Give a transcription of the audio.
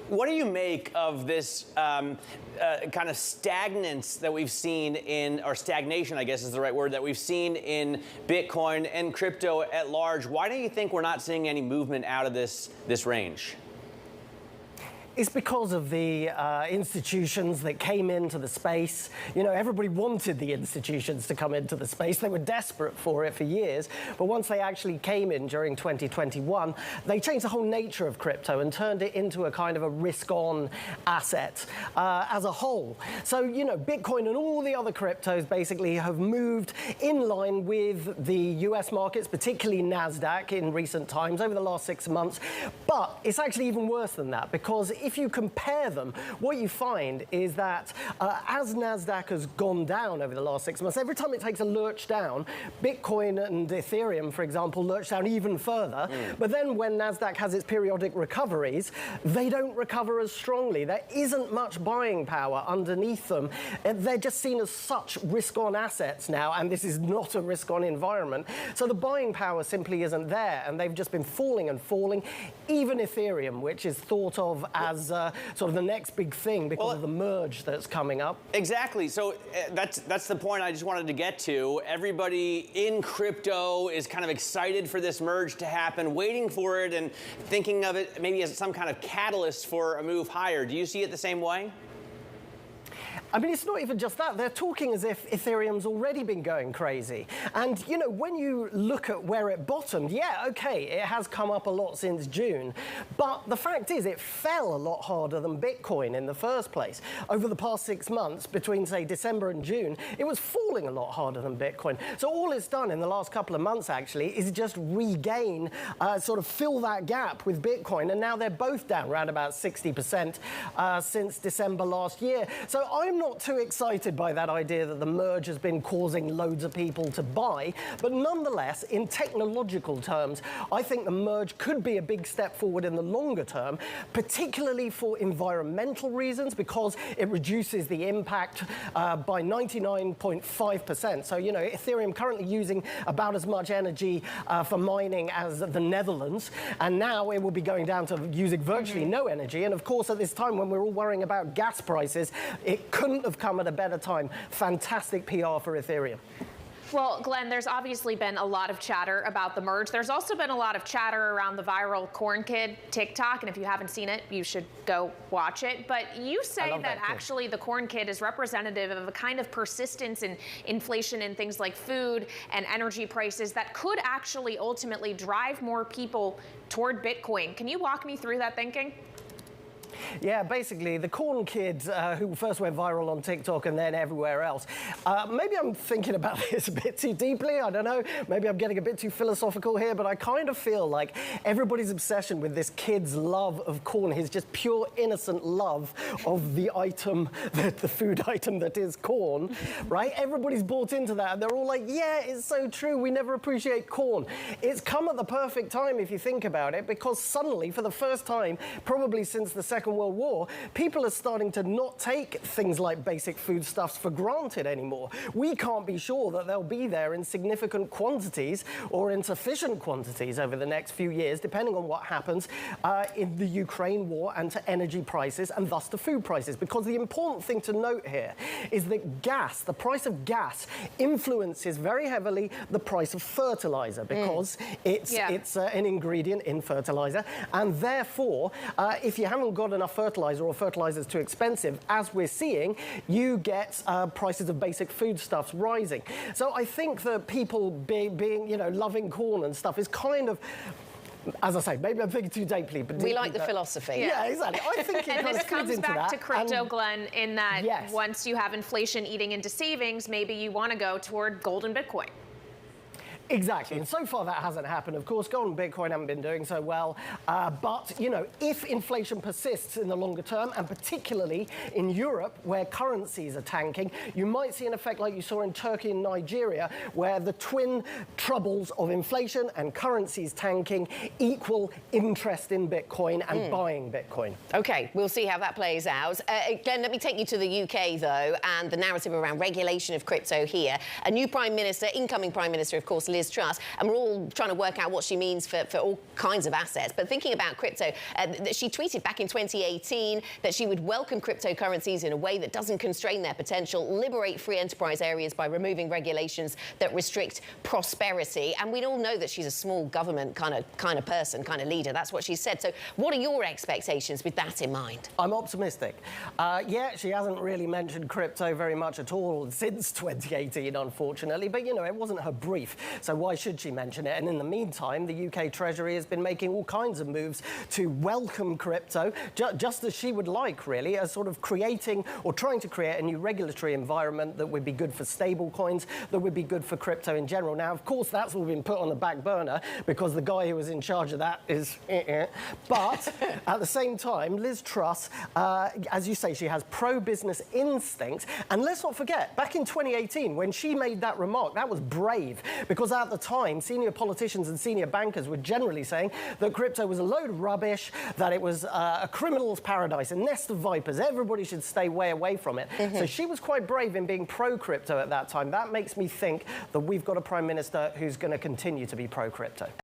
What do you make of this kind of stagnance that we've seen in, or stagnation, I guess is the right word, that we've seen in Bitcoin and crypto at large? Why do you think we're not seeing any movement out of this range? It's because of the institutions that came into the space. You know, everybody wanted the institutions to come into the space. They were desperate for it for years. But once they actually came in during 2021, they changed the whole nature of crypto and turned it into a kind of a risk-on asset as a whole. So, you know, Bitcoin and all the other cryptos basically have moved in line with the US markets, particularly NASDAQ in recent times over the last 6 months. But it's actually even worse than that, because if you compare them, what you find is that as NASDAQ has gone down over the last 6 months, every time it takes a lurch down, Bitcoin and Ethereum, for example, lurch down even further. But then when NASDAQ has its periodic recoveries, they don't recover as strongly. There isn't much buying power underneath them. They're just seen as such risk-on assets now, and this is not a risk-on environment. So the buying power simply isn't there, and they've just been falling and falling. Even Ethereum, which is thought of as sort of the next big thing because of the merge that's coming up. Exactly. So that's the point I just wanted to get to. Everybody in crypto is kind of excited for this merge to happen, waiting for it and thinking of it maybe as some kind of catalyst for a move higher. Do you see it the same way? I mean, it's not even just that. They're talking as if Ethereum's already been going crazy. And, you know, when you look at where it bottomed, yeah, okay, it has come up a lot since June. But the fact is, it fell a lot harder than Bitcoin in the first place. Over the past 6 months, between, say, December and June, it was falling a lot harder than Bitcoin. So all it's done in the last couple of months, actually, is just regain, sort of fill that gap with Bitcoin. And now they're both down around about 60% since December last year. So I'm not too excited by that idea that the merge has been causing loads of people to buy, but nonetheless, in technological terms, I think the merge could be a big step forward in the longer term, particularly for environmental reasons, because it reduces the impact by 99.5%. So, you know, Ethereum currently using about as much energy for mining as the Netherlands, and now it will be going down to using virtually no energy. And of course, at this time when we're all worrying about gas prices, it couldn't have come at a better time. Fantastic PR for Ethereum. Well, Glenn, there's obviously been a lot of chatter about the merge. There's also been a lot of chatter around the viral Corn Kid TikTok, and if you haven't seen it, you should go watch it. But you say that actually the Corn Kid is representative of a kind of persistence in inflation in things like food and energy prices that could actually ultimately drive more people toward Bitcoin. Can you walk me through that thinking? Yeah, basically, the Corn Kid, who first went viral on TikTok and then everywhere else. Maybe I'm thinking about this a bit too deeply, I don't know. Maybe I'm getting a bit too philosophical here, but I kind of feel like everybody's obsession with this kid's love of corn, his just pure innocent love of the item, the food item that is corn, right? Everybody's bought into that, and they're all like, yeah, it's so true, we never appreciate corn. It's come at the perfect time if you think about it, because suddenly, for the first time, probably since the Second World War, people are starting to not take things like basic foodstuffs for granted anymore. We can't be sure that they'll be there in significant quantities or in sufficient quantities over the next few years, depending on what happens in the Ukraine war and to energy prices and thus to food prices. Because the important thing to note here is that gas, the price of gas, influences very heavily the price of fertilizer, because it's an ingredient in fertilizer, and therefore, if you haven't got enough fertilizer or fertilizer is too expensive, as we're seeing, you get prices of basic foodstuffs rising. So I think that people being, you know, loving corn and stuff is kind of, as I say, maybe I'm thinking too deeply, but we like the philosophy. Yeah, exactly. I think and this comes back to crypto, Glenn, in that once you have inflation eating into savings, maybe you want to go toward gold and Bitcoin. Exactly, and so far that hasn't happened. Of course, gold and Bitcoin haven't been doing so well, but, you know, if inflation persists in the longer term, and particularly in Europe, where currencies are tanking, you might see an effect like you saw in Turkey and Nigeria, where the twin troubles of inflation and currencies tanking equal interest in Bitcoin and buying Bitcoin. Okay, we'll see how that plays out. Glenn, let me take you to the UK, though, and the narrative around regulation of crypto here. A new Prime Minister, incoming Prime Minister, of course, Liz Truss, and we're all trying to work out what she means for all kinds of assets. But thinking about crypto, she tweeted back in 2018 that she would welcome cryptocurrencies in a way that doesn't constrain their potential, liberate free enterprise areas by removing regulations that restrict prosperity. And we all know that she's a small government kind of person, kind of leader. That's what she said. So what are your expectations with that in mind? I'm optimistic. Yeah, she hasn't really mentioned crypto very much at all since 2018, unfortunately. But, you know, it wasn't her brief, so why should she mention it? And in the meantime, the UK Treasury has been making all kinds of moves to welcome crypto, just as she would like, really, as sort of creating or trying to create a new regulatory environment that would be good for stable coins, that would be good for crypto in general. Now, of course, that's all been put on the back burner because the guy who was in charge of that is... But at the same time, Liz Truss, as you say, she has pro-business instincts. And let's not forget, back in 2018, when she made that remark, that was brave, because at the time, senior politicians and senior bankers were generally saying that crypto was a load of rubbish, that it was a criminal's paradise, a nest of vipers. Everybody should stay way away from it. So she was quite brave in being pro-crypto at that time. That makes me think that we've got a prime minister who's going to continue to be pro-crypto.